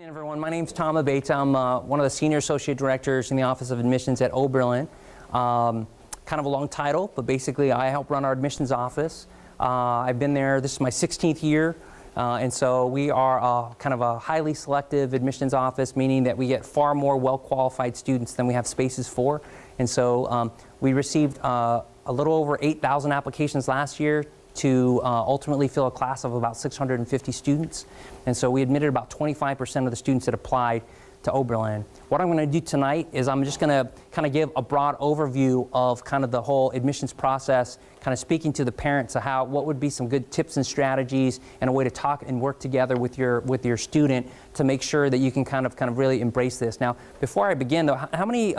Hey everyone, my name's Tom Abeyta. I'm one of the Senior Associate Directors in the Office of Admissions at Oberlin. Kind of a long title, but basically I help run our admissions office. I've been there, this is my 16th year, and so we are kind of a highly selective admissions office, meaning that we get far more well-qualified students than we have spaces for. And so we received a little over 8,000 applications last year to ultimately fill a class of about 650 students. And so we admitted about 25% of the students that applied to Oberlin. What I'm going to do tonight is I'm just going to kind of give a broad overview of kind of the whole admissions process, kind of speaking to the parents of what would be some good tips and strategies and a way to talk and work together with your student to make sure that you can kind of really embrace this. Now, before I begin though, how many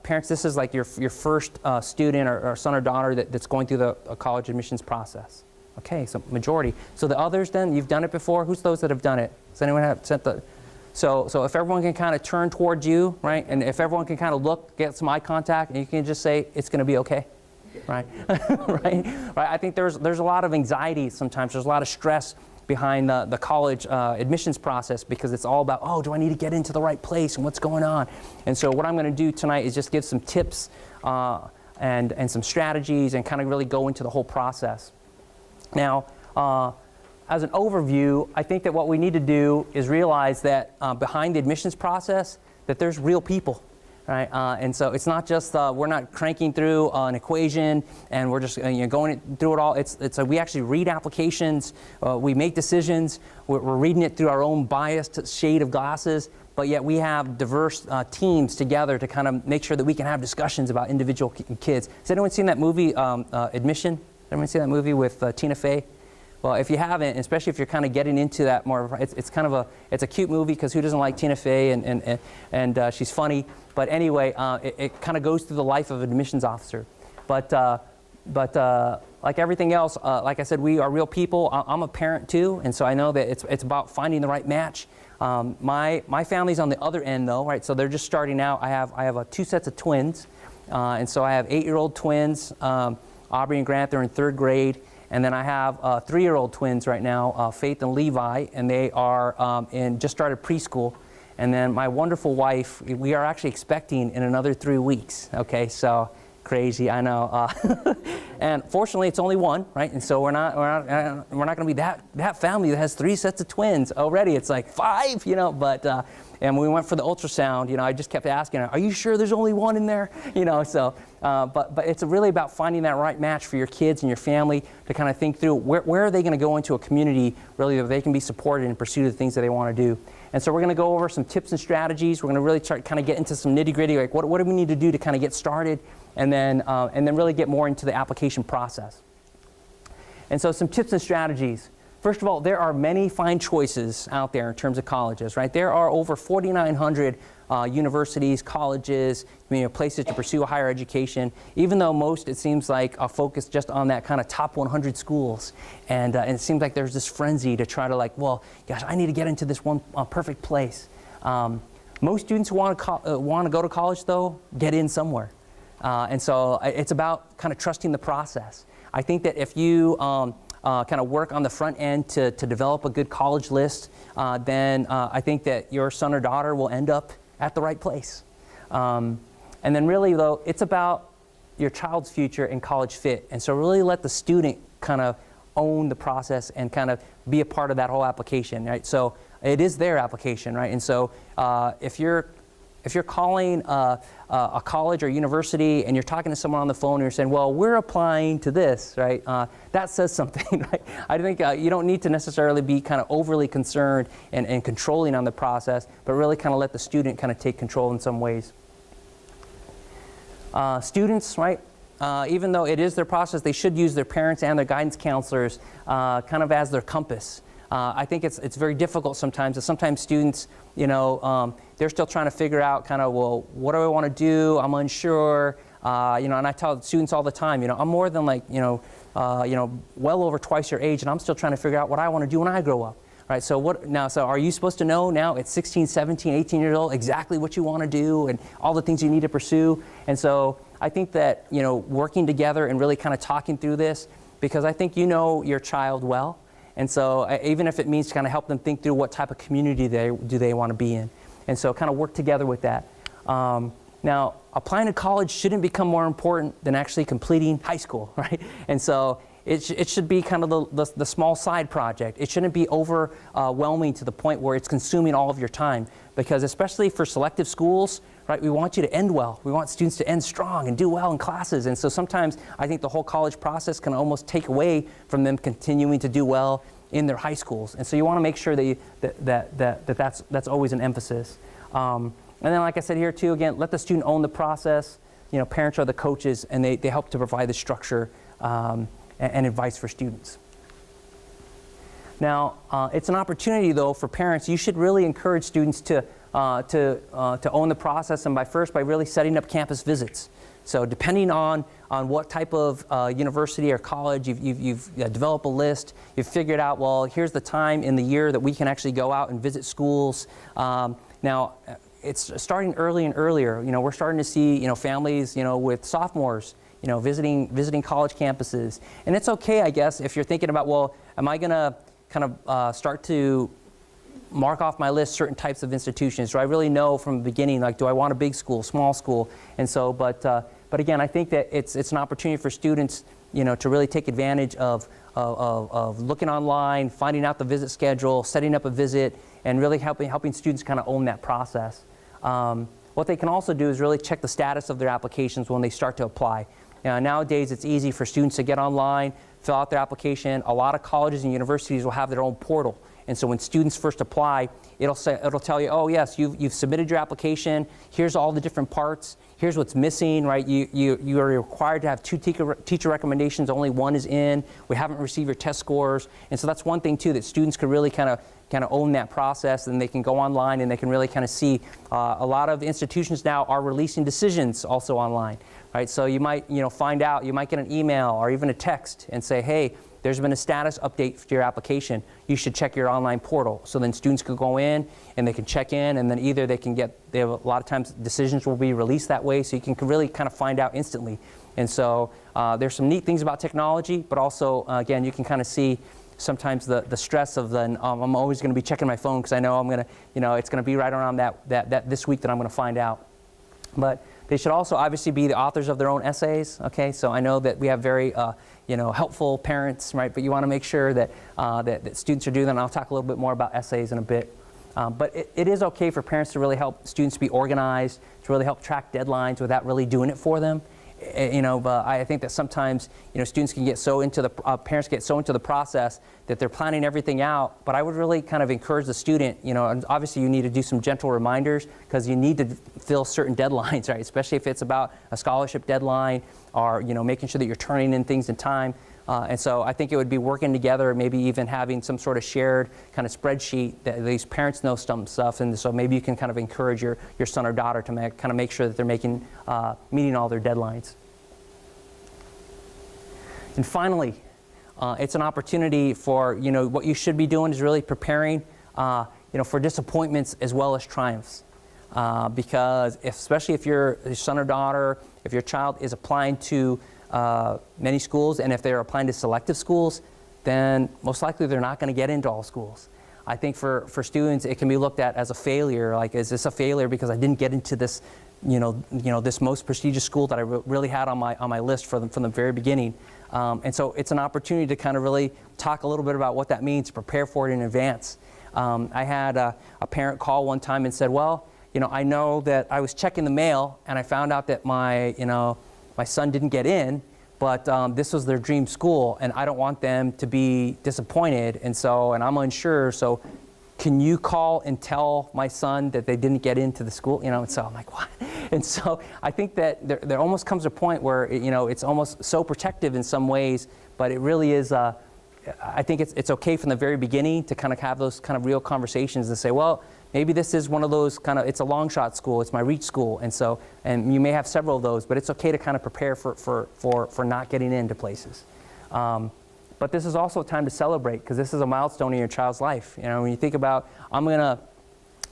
parents, this is like your first student or son or daughter that's going through the college admissions process? Okay, so majority. So the others then, you've done it before? Who's those that have done it? Does anyone have sent the... So if everyone can kind of turn towards you, right? And if everyone can kind of look, get some eye contact, and you can just say, it's going to be okay, right? right? I think there's a lot of anxiety sometimes. There's a lot of stress behind the college admissions process because it's all about, oh, do I need to get into the right place and what's going on? And so what I'm going to do tonight is just give some tips and some strategies and kind of really go into the whole process. Now, as an overview, I think that what we need to do is realize that behind the admissions process that there's real people. Right? And so it's not just, we're not cranking through an equation and we're just going through it all. We actually read applications, we make decisions, we're reading it through our own biased shade of glasses, but yet we have diverse teams together to kind of make sure that we can have discussions about individual kids. Has anyone seen that movie, Admission? Everyone seen that movie with Tina Fey? Well, if you haven't, especially if you're kind of getting into that more, it's kind of it's a cute movie because who doesn't like Tina Fey and she's funny. But anyway, it kind of goes through the life of an admissions officer. But like everything else, like I said, we are real people. I'm a parent too, and so I know that it's about finding the right match. My family's on the other end though, right? So they're just starting out. I have two sets of twins, and so I have 8-year-old twins. Aubrey and Grant, they're in 3rd grade. And then I have 3-year-old twins right now, Faith and Levi, and they are just started preschool. And then my wonderful wife, we are actually expecting in another 3 weeks. Okay, so crazy, I know. And fortunately, it's only one, right? And so we're not going to be that family that has 3 sets of twins already. It's like 5, But and when we went for the ultrasound, I just kept asking her, "Are you sure there's only one in there?" So. But it's really about finding that right match for your kids and your family to kind of think through where are they going to go into a community really that they can be supported in pursuit of the things that they want to do. And so we're going to go over some tips and strategies. We're going to really start kind of get into some nitty-gritty, like what do we need to do to kind of get started, and then really get more into the application process. And so some tips and strategies. First of all, there are many fine choices out there in terms of colleges, right? There are over 4,900 universities, colleges, places to pursue a higher education, even though most, it seems like, are focused just on that kind of top 100 schools. And it seems like there's this frenzy to try to well, gosh, I need to get into this one perfect place. Most students who want to go to college, though, get in somewhere. And so it's about kind of trusting the process. I think that if you kind of work on the front end to develop a good college list, then I think that your son or daughter will end up at the right place. And then really, though, it's about your child's future and college fit. And so really let the student kind of own the process and kind of be a part of that whole application, right? So it is their application, right? And so if you're calling a college or university and you're talking to someone on the phone and you're saying, well, we're applying to this, right? That says something, right? I think you don't need to necessarily be kind of overly concerned and controlling on the process, but really kind of let the student kind of take control in some ways. Students, right? Even though it is their process, they should use their parents and their guidance counselors kind of as their compass. I think it's very difficult sometimes. Sometimes students, they're still trying to figure out kind of, well, what do I want to do? I'm unsure. And I tell students all the time, I'm more than well over twice your age, and I'm still trying to figure out what I want to do when I grow up. Right, so so are you supposed to know now at 16, 17, 18 years old exactly what you want to do and all the things you need to pursue? And so I think that, working together and really kind of talking through this, because I think you know your child well, And so even if it means to kind of help them think through what type of community do they want to be in. And so kind of work together with that. Now, applying to college shouldn't become more important than actually completing high school, right? And so it should be kind of the small side project. It shouldn't be overwhelming to the point where it's consuming all of your time. Because especially for selective schools, right, we want you to end well. We want students to end strong and do well in classes. And so sometimes I think the whole college process can almost take away from them continuing to do well in their high schools. And so you want to make sure that that's always an emphasis. And then, like I said here too, again, let the student own the process. You know, parents are the coaches, and they help to provide the structure and advice for students. Now, it's an opportunity though for parents. You should really encourage students to own the process, and by really setting up campus visits. So depending on what type of university or college, you've developed a list, you've figured out, well, here's the time in the year that we can actually go out and visit schools. Now, it's starting early and earlier. You know, we're starting to see, you know, families, you know, with sophomores, you know, visiting college campuses. And it's okay, I guess, if you're thinking about, well, am I going to kind of start to mark off my list certain types of institutions? Do I really know from the beginning, like, do I want a big school, small school? And so, but again, I think that it's an opportunity for students, you know, to really take advantage of looking online, finding out the visit schedule, setting up a visit, and really helping students kind of own that process. What they can also do is really check the status of their applications when they start to apply. Nowadays, it's easy for students to get online, fill out their application. A lot of colleges and universities will have their own portal. And so when students first apply, it'll tell you, oh yes, you've submitted your application. Here's all the different parts. Here's what's missing, right? You are required to have 2 teacher recommendations. Only 1 is in. We haven't received your test scores. And so that's one thing too, that students could really kind of own that process, and they can go online and they can really kind of see. A lot of institutions now are releasing decisions also online, right? So you might, you know, find out, you might get an email or even a text and say, hey, there's been a status update to your application. You should check your online portal. So then students could go in and they can check in, and then either they have a lot of times decisions will be released that way, so you can really kind of find out instantly. And so there's some neat things about technology, but also, again, you can kind of see sometimes the stress of I'm always going to be checking my phone because I know I'm going to, you know, it's going to be right around that this week that I'm going to find out. But they should also obviously be the authors of their own essays. Okay, so I know that we have very you know, helpful parents, right? But you want to make sure that that students are doing that. And I'll talk a little bit more about essays in a bit. But it is okay for parents to really help students be organized, to really help track deadlines without really doing it for them. You know, but I think that sometimes, you know, students can get so into the parents get so into the process that they're planning everything out. But I would really kind of encourage the student, you know, and obviously you need to do some gentle reminders because you need to fill certain deadlines, right? Especially if it's about a scholarship deadline or, you know, making sure that you're turning in things in time. And so I think it would be working together, maybe even having some sort of shared kind of spreadsheet that these parents know some stuff, and so maybe you can kind of encourage your son or daughter to kind of make sure that they're meeting all their deadlines. And finally, it's an opportunity for, you know, what you should be doing is really preparing, you know, for disappointments as well as triumphs. Because especially if your son or daughter, if your child is applying to many schools, and if they're applying to selective schools, then most likely they're not going to get into all schools. I think for students, it can be looked at as a failure. Like, is this a failure because I didn't get into this, you know, this most prestigious school that I really had on my list from the very beginning. And so it's an opportunity to kind of really talk a little bit about what that means, prepare for it in advance. I had a parent call one time and said, well, you know, I know that I was checking the mail and I found out that my son didn't get in, but this was their dream school, and I don't want them to be disappointed, and I'm unsure, so can you call and tell my son that they didn't get into the school? You know, and so I'm like, what? And so I think that there almost comes a point where, you know, it's almost so protective in some ways, but it really is, I think it's okay from the very beginning to kind of have those kind of real conversations and say, well, maybe this is one of those kind of, it's a long shot school, it's my reach school, and you may have several of those, but it's okay to kind of prepare for not getting into places. But this is also a time to celebrate, because this is a milestone in your child's life. You know, when you think about, I'm going to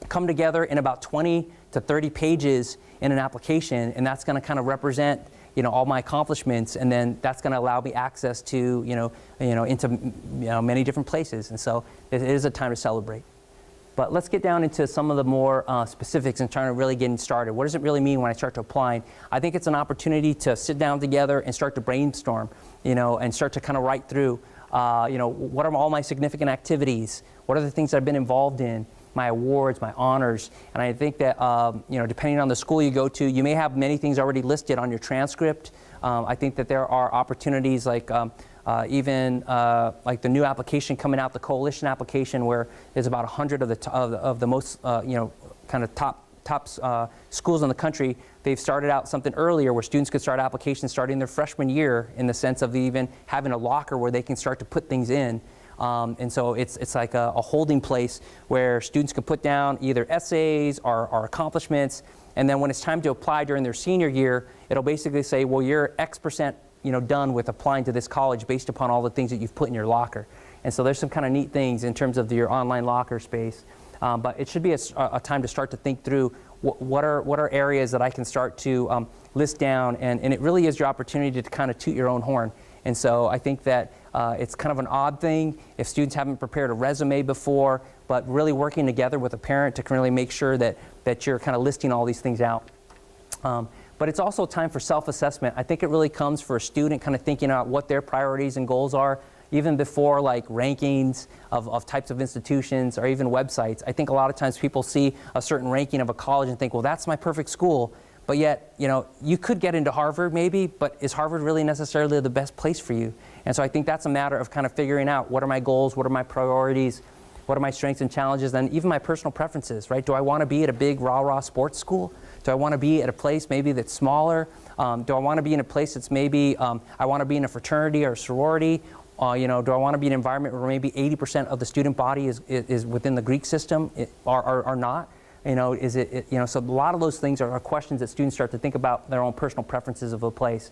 come together in about 20 to 30 pages in an application, and that's going to kind of represent, all my accomplishments, and then that's going to allow me access to, into many different places. And so it is a time to celebrate. But let's get down into some of the more specifics and trying to really get started. What does it really mean when I start to apply? I think it's an opportunity to sit down together and start to brainstorm, and start to kind of write through, what are all my significant activities? What are the things that I've been involved in? My awards, my honors. And I think that, depending on the school you go to, you may have many things already listed on your transcript. I think that there are opportunities like even like the new application coming out, the coalition application, where there's about 100 of the most, kind of top schools in the country. They've started out something earlier where students could start applications starting their freshman year, in the sense of even having a locker where they can start to put things in. And so it's like a holding place where students can put down either essays or accomplishments, and then when it's time to apply during their senior year, it'll basically say, well, you're X% done with applying to this college based upon all the things that you've put in your locker. And so there's some kind of neat things in terms of your online locker space. But it should be a time to start to think through what are areas that I can start to list down, and it really is your opportunity to kind of toot your own horn. And so I think that it's kind of an odd thing if students haven't prepared a resume before, but really working together with a parent to really make sure that you're kind of listing all these things out. But it's also time for self-assessment. I think it really comes for a student kind of thinking out what their priorities and goals are, even before like rankings of types of institutions or even websites. I think a lot of times people see a certain ranking of a college and think, well, that's my perfect school. But yet, you could get into Harvard maybe, but is Harvard really necessarily the best place for you? And so I think that's a matter of kind of figuring out what are my goals, what are my priorities, what are my strengths and challenges, and even my personal preferences, right? Do I want to be at a big rah-rah sports school? Do I want to be at a place maybe that's smaller? Do I want to be in a place that's maybe, I want to be in a fraternity or a sorority? Do I want to be in an environment where maybe 80% of the student body is within the Greek system or not? So a lot of those things are questions that students start to think about their own personal preferences of a place.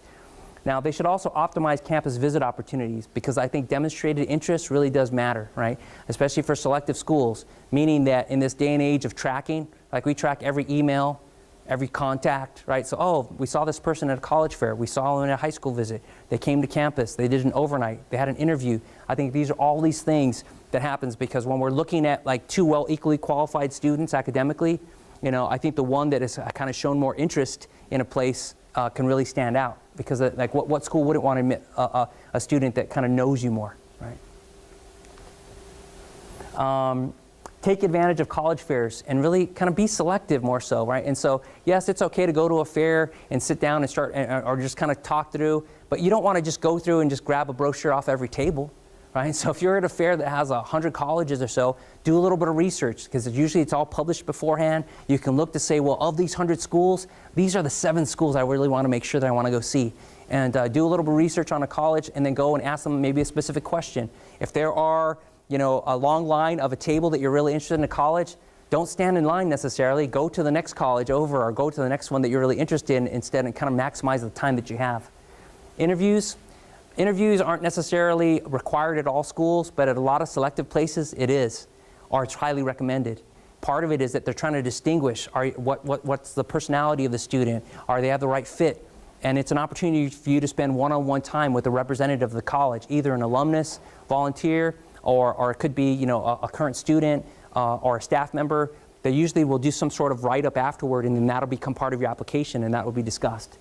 Now, they should also optimize campus visit opportunities, because I think demonstrated interest really does matter, right? Especially for selective schools, meaning that in this day and age of tracking, like we track every email, every contact, right? So, oh, we saw this person at a college fair. We saw them at a high school visit. They came to campus. They did an overnight. They had an interview. I think these are all these things that happens because when we're looking at like two equally qualified students academically, I think the one that has kind of shown more interest in a place can really stand out, because like what school wouldn't want to admit a student that kind of knows you more, right? Take advantage of college fairs and really kind of be selective more so, right? And so, yes, it's okay to go to a fair and sit down and start, or just kind of talk through, but you don't want to just go through and just grab a brochure off every table, right? So if you're at a fair that has 100 colleges or so, do a little bit of research, because usually it's all published beforehand. You can look to say, well, of these 100 schools, these are the 7 schools I really want to make sure that I want to go see. And do a little bit of research on a college, and then go and ask them maybe a specific question. If there are a long line of a table that you're really interested in a college, don't stand in line necessarily. Go to the next college over, or go to the next one that you're really interested in instead, and kind of maximize the time that you have. Interviews aren't necessarily required at all schools, but at a lot of selective places it is, or it's highly recommended. Part of it is that they're trying to distinguish what's the personality of the student, are they have the right fit, and it's an opportunity for you to spend one-on-one time with a representative of the college, either an alumnus, volunteer, or it could be a current student or a staff member. They usually will do some sort of write-up afterward, and then that'll become part of your application, and that will be discussed.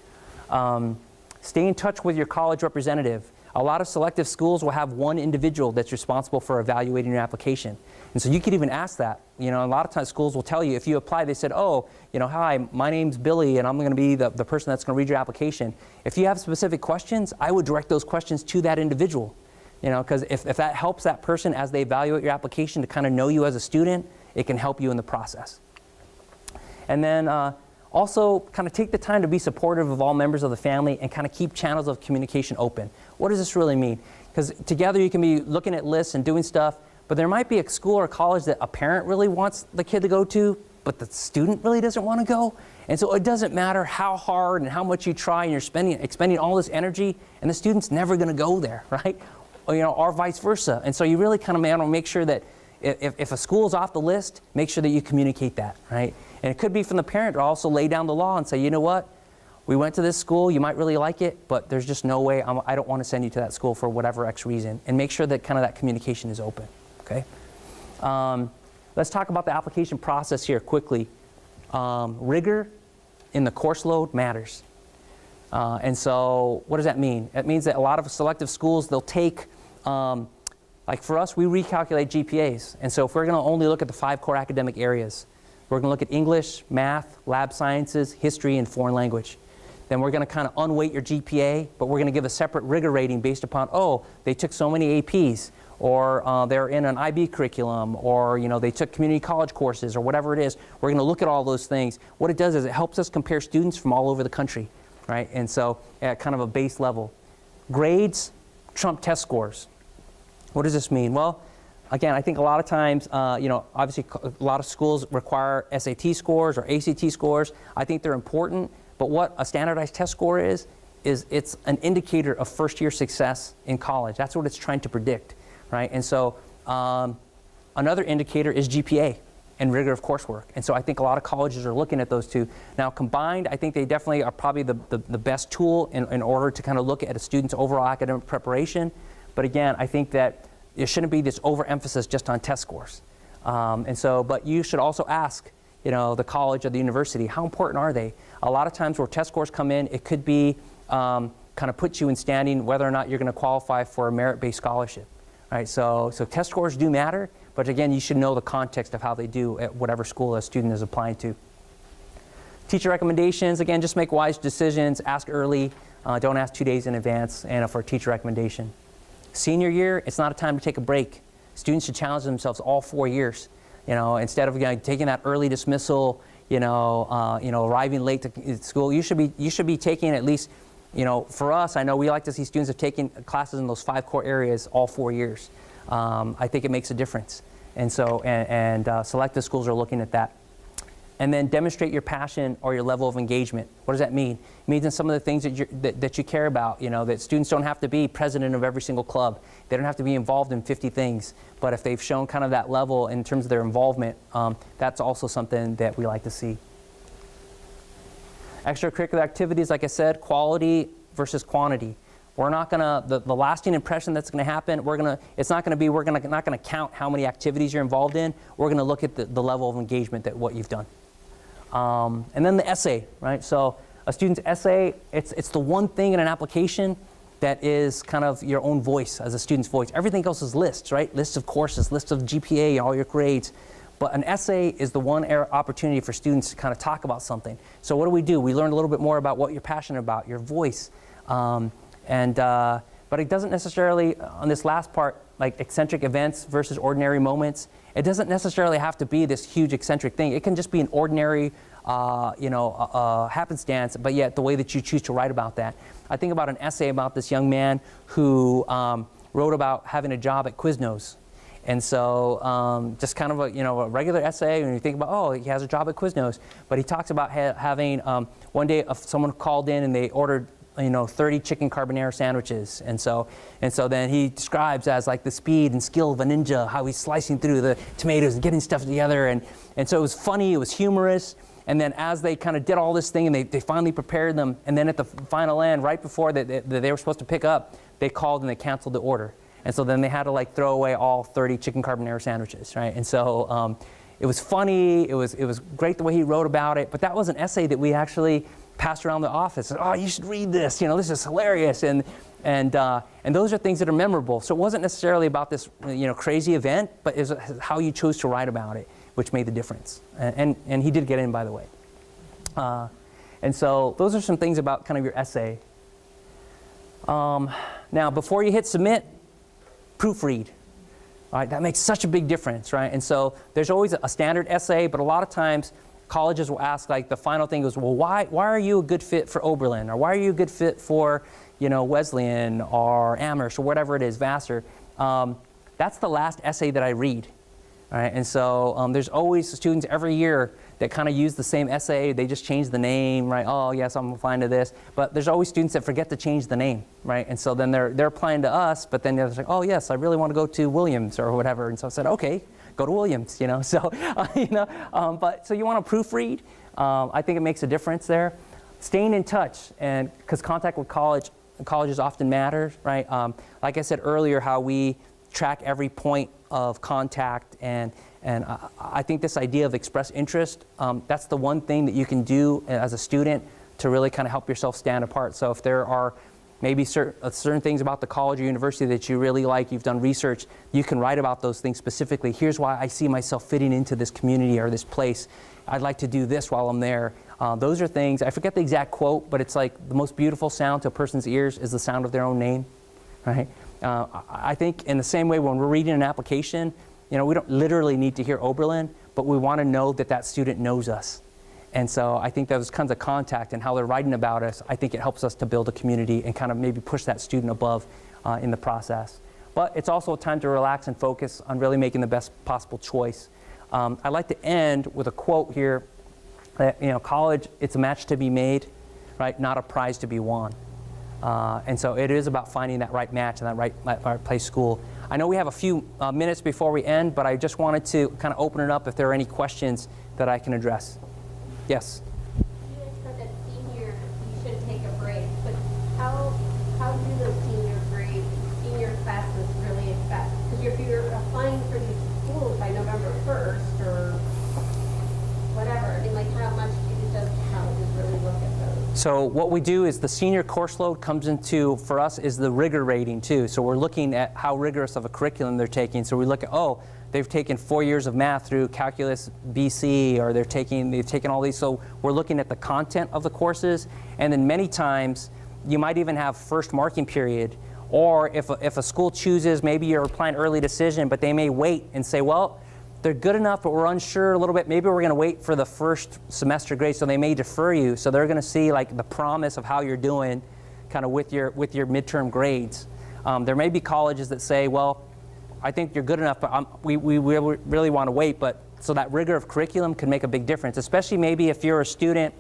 Stay in touch with your college representative. A lot of selective schools will have one individual that's responsible for evaluating your application. And so you could even ask that. A lot of times schools will tell you, if you apply, they said, oh, hi, my name's Billy, and I'm going to be the person that's going to read your application. If you have specific questions, I would direct those questions to that individual. Because if that helps that person as they evaluate your application to kind of know you as a student, it can help you in the process. And then also kind of take the time to be supportive of all members of the family and kind of keep channels of communication open. What does this really mean? Because together you can be looking at lists and doing stuff, but there might be a school or college that a parent really wants the kid to go to, but the student really doesn't want to go. And so it doesn't matter how hard and how much you try, and you're expending all this energy, and the student's never going to go there, right? Or vice versa. And so you really kind of want to make sure that if a school's off the list, make sure that you communicate that, right? And it could be from the parent to also lay down the law and say, you know what, we went to this school, you might really like it, but there's just no way, I don't want to send you to that school for whatever X reason. And make sure that kind of that communication is open, okay? Let's talk about the application process here quickly. Rigor in the course load matters. And so what does that mean? It means that a lot of selective schools, they'll take, like for us, we recalculate GPAs. And so if we're going to only look at the 5 core academic areas, we're going to look at English, math, lab sciences, history, and foreign language. Then we're going to kind of unweight your GPA, but we're going to give a separate rigor rating based upon, oh, they took so many APs, or they're in an IB curriculum, or they took community college courses, or whatever it is. We're going to look at all those things. What it does is it helps us compare students from all over the country, right? And so at kind of a base level. Grades trump test scores. What does this mean? Well, again, I think a lot of times, obviously a lot of schools require SAT scores or ACT scores. I think they're important, but what a standardized test score is it's an indicator of first-year success in college. That's what it's trying to predict, right? And so another indicator is GPA and rigor of coursework. And so I think a lot of colleges are looking at those two. Now combined, I think they definitely are probably the best tool in order to kind of look at a student's overall academic preparation. But again, I think that there shouldn't be this overemphasis just on test scores. But you should also ask, the college or the university, how important are they? A lot of times where test scores come in, it could be kind of put you in standing whether or not you're going to qualify for a merit-based scholarship. Right? So test scores do matter, but again, you should know the context of how they do at whatever school a student is applying to. Teacher recommendations, again, just make wise decisions, ask early, don't ask 2 days in advance, and for a teacher recommendation. Senior year, it's not a time to take a break. Students should challenge themselves all 4 years. Instead of taking that early dismissal, arriving late to school, you should be taking at least, for us, I know we like to see students have taken classes in those 5 core areas all 4 years. I think it makes a difference. And so, selective schools are looking at that. And then demonstrate your passion or your level of engagement. What does that mean? It means in some of the things that you care about, that students don't have to be president of every single club. They don't have to be involved in 50 things. But if they've shown kind of that level in terms of their involvement, that's also something that we like to see. Extracurricular activities, like I said, quality versus quantity. We're not gonna, the lasting impression that's gonna happen, we're not gonna count how many activities you're involved in. We're gonna look at the level of engagement that what you've done. And then the essay, right? So a student's essay, it's the one thing in an application that is kind of your own voice as a student's voice. Everything else is lists, right? Lists of courses, lists of GPA, all your grades. But an essay is the one opportunity for students to kind of talk about something. So what do? We learn a little bit more about what you're passionate about, your voice. But it doesn't necessarily, on this last part, like eccentric events versus ordinary moments, it doesn't necessarily have to be this huge eccentric thing. It can just be an ordinary, happenstance, but yet the way that you choose to write about that. I think about an essay about this young man who wrote about having a job at Quiznos. And so just kind of a regular essay, and you think about, oh, he has a job at Quiznos. But he talks about having, one day someone called in and they ordered 30 chicken carbonara sandwiches. And so then he describes as like the speed and skill of a ninja, how he's slicing through the tomatoes and getting stuff together. And so it was funny, it was humorous. And then as they kind of did all this thing and they finally prepared them, and then at the final end, right before they were supposed to pick up, they called and they canceled the order. And so then they had to like throw away all 30 chicken carbonara sandwiches, right? And so it was funny, it was great the way he wrote about it, but that was an essay that we actually passed around the office. Oh, you should read this, this is hilarious. And those are things that are memorable. So it wasn't necessarily about this crazy event, but it's how you chose to write about it, which made the difference. And he did get in, by the way. And so those are some things about kind of your essay. Now, before you hit submit, proofread. All right, that makes such a big difference, right? And so there's always a standard essay, but a lot of times colleges will ask, like the final thing is, well, why are you a good fit for Oberlin? Or why are you a good fit for, Wesleyan or Amherst or whatever it is, Vassar? That's the last essay that I read. All right, and so there's always students every year that kind of use the same essay. They just change the name, right? Oh, yes, I'm applying to this. But there's always students that forget to change the name, right? And so then they're applying to us, but then they're like, oh, yes, I really want to go to Williams or whatever. And so I said, okay, go to Williams, So, but so you want to proofread. I think it makes a difference there. staying in touch, and because contact with colleges often matters, right? Like I said earlier, how we track every point of contact, and I think this idea of express interest, that's the one thing that you can do as a student to really kind of help yourself stand apart. So if there are maybe certain things about the college or university that you really like, you've done research, you can write about those things specifically. Here's why I see myself fitting into this community or this place. I'd like to do this while I'm there. Those are things, I forget the exact quote, but it's like the most beautiful sound to a person's ears is the sound of their own name, right? I think in the same way when we're reading an application, we don't literally need to hear Oberlin, but we want to know that that student knows us. And so I think those kinds of contact and how they're writing about us, I think it helps us to build a community and kind of maybe push that student above in the process. But it's also a time to relax and focus on really making the best possible choice. I'd like to end with a quote here that, college, it's a match to be made, right? Not a prize to be won. And so it is about finding that right match and that right place school. I know we have a few minutes before we end, but I just wanted to kind of open it up if there are any questions that I can address. Yes? You said that senior, you should take a break, but how do those senior classes really affect? Because if you're applying for these schools by November 1st or whatever, I mean, like how much does colleges really look at those? So what we do is the senior course load comes into, for us, is the rigor rating too. So we're looking at how rigorous of a curriculum they're taking. So we look at, they've taken 4 years of math through Calculus BC, or they've taken all these. So we're looking at the content of the courses, and then many times you might even have first marking period, or if a school chooses, maybe you're applying early decision, but they may wait and say, well, they're good enough, but we're unsure a little bit. Maybe we're going to wait for the first semester grade, so they may defer you. So they're going to see like the promise of how you're doing, kind of with your midterm grades. There may be colleges that say, well, I think you're good enough, but we really want to wait. But so that rigor of curriculum can make a big difference, especially maybe if you're a student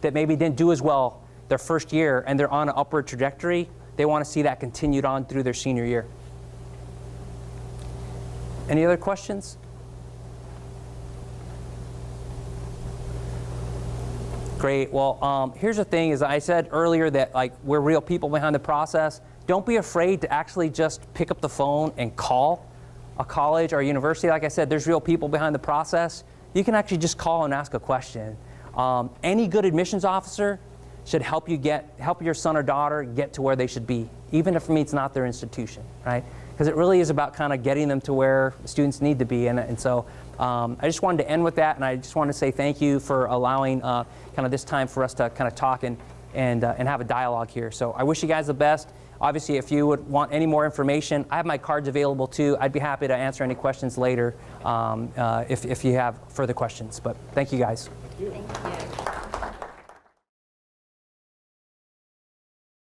that maybe didn't do as well their first year and they're on an upward trajectory. They want to see that continued on through their senior year. Any other questions? Great. Well, here's the thing: is I said earlier that we're real people behind the process. Don't be afraid to actually just pick up the phone and call a college or a university. Like I said, there's real people behind the process. You can actually just call and ask a question. Any good admissions officer should help your son or daughter get to where they should be, even if it means not their institution, right? Because it really is about kind of getting them to where students need to be. And so I just wanted to end with that, and I just want to say thank you for allowing kind of this time for us to kind of talk and have a dialogue here. So I wish you guys the best. Obviously, if you would want any more information, I have my cards available too. I'd be happy to answer any questions later if you have further questions. But thank you guys. Thank you.